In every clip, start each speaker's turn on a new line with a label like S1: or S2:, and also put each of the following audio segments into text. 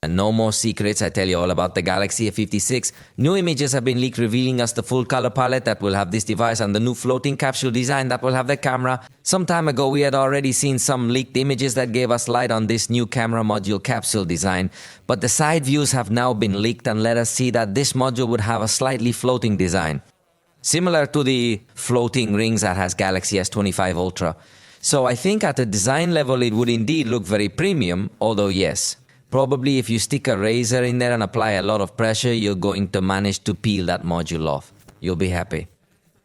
S1: And no more secrets, I tell you all about the Galaxy A56. New images have been leaked revealing us the full color palette that will have this device and the new floating capsule design that will have the camera. Some time ago we had already seen some leaked images that gave us light on this new camera module capsule design, but the side views have now been leaked and let us see that this module would have a slightly floating design, similar to the floating rings that has Galaxy S25 Ultra. So I think at a design level it would indeed look very premium, although yes, probably if you stick a razor in there and apply a lot of pressure, you're going to manage to peel that module off. You'll be happy.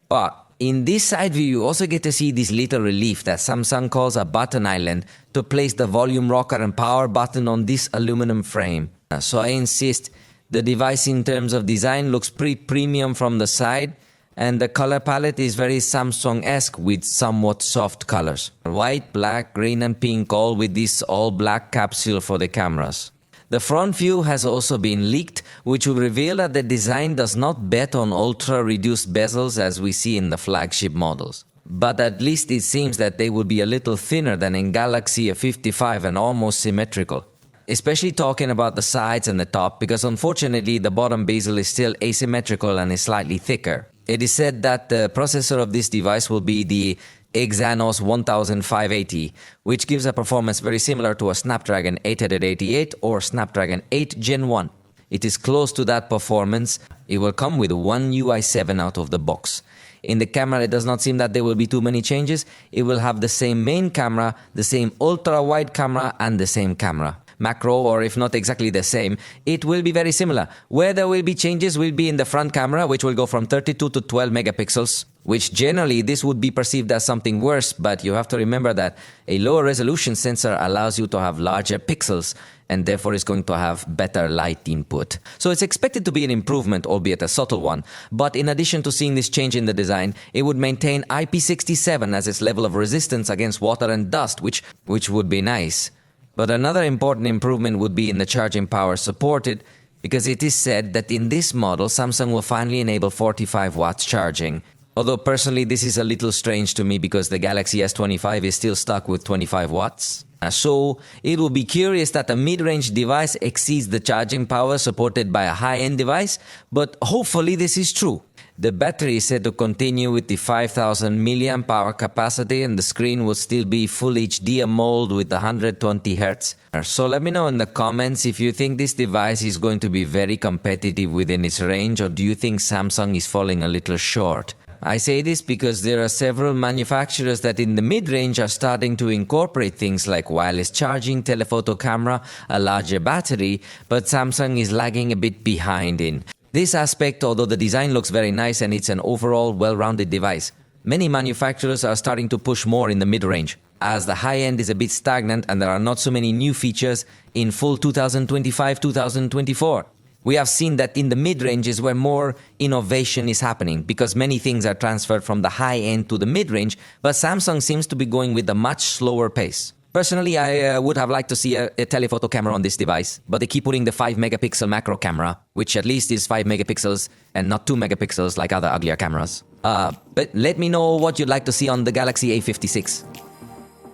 S1: But in this side view, you also get to see this little relief that Samsung calls a button island to place the volume rocker and power button on this aluminum frame. So I insist, the device in terms of design looks pretty premium from the side, and the color palette is very Samsung-esque with somewhat soft colors. White, black, green and pink, all with this all-black capsule for the cameras. The front view has also been leaked, which will reveal that the design does not bet on ultra-reduced bezels as we see in the flagship models. But at least it seems that they will be a little thinner than in Galaxy A55 and almost symmetrical. Especially talking about the sides and the top, because unfortunately the bottom bezel is still asymmetrical and is slightly thicker. It is said that the processor of this device will be the Exynos 1580, which gives a performance very similar to a Snapdragon 888 or Snapdragon 8 Gen 1. It is close to that performance. It will come with One UI 7 out of the box. In the camera, it does not seem that there will be too many changes. It will have the same main camera, the same ultra-wide camera, and the same camera. Macro, or if not exactly the same, it will be very similar. Where there will be changes will be in the front camera, which will go from 32 to 12 megapixels, which generally this would be perceived as something worse, but you have to remember that a lower resolution sensor allows you to have larger pixels and therefore is going to have better light input. So it's expected to be an improvement, albeit a subtle one. But in addition to seeing this change in the design, it would maintain IP67 as its level of resistance against water and dust, which would be nice. But another important improvement would be in the charging power supported, because it is said that in this model, Samsung will finally enable 45 watts charging. Although personally this is a little strange to me because the Galaxy S25 is still stuck with 25 watts. So it will be curious that a mid-range device exceeds the charging power supported by a high-end device, but hopefully this is true. The battery is said to continue with the 5000 mAh capacity and the screen will still be Full HD AMOLED with 120 Hz. So let me know in the comments if you think this device is going to be very competitive within its range, or do you think Samsung is falling a little short? I say this because there are several manufacturers that in the mid-range are starting to incorporate things like wireless charging, telephoto camera, a larger battery, but Samsung is lagging a bit behind in this aspect. Although the design looks very nice and it's an overall well-rounded device, many manufacturers are starting to push more in the mid-range, as the high-end is a bit stagnant and there are not so many new features in full 2025-2024. We have seen that in the mid-range is where more innovation is happening, because many things are transferred from the high-end to the mid-range, but Samsung seems to be going with a much slower pace. Personally, I would have liked to see a telephoto camera on this device, but they keep putting the 5 megapixel macro camera, which at least is 5 megapixels and not 2 megapixels like other uglier cameras. But let me know what you'd like to see on the Galaxy A56.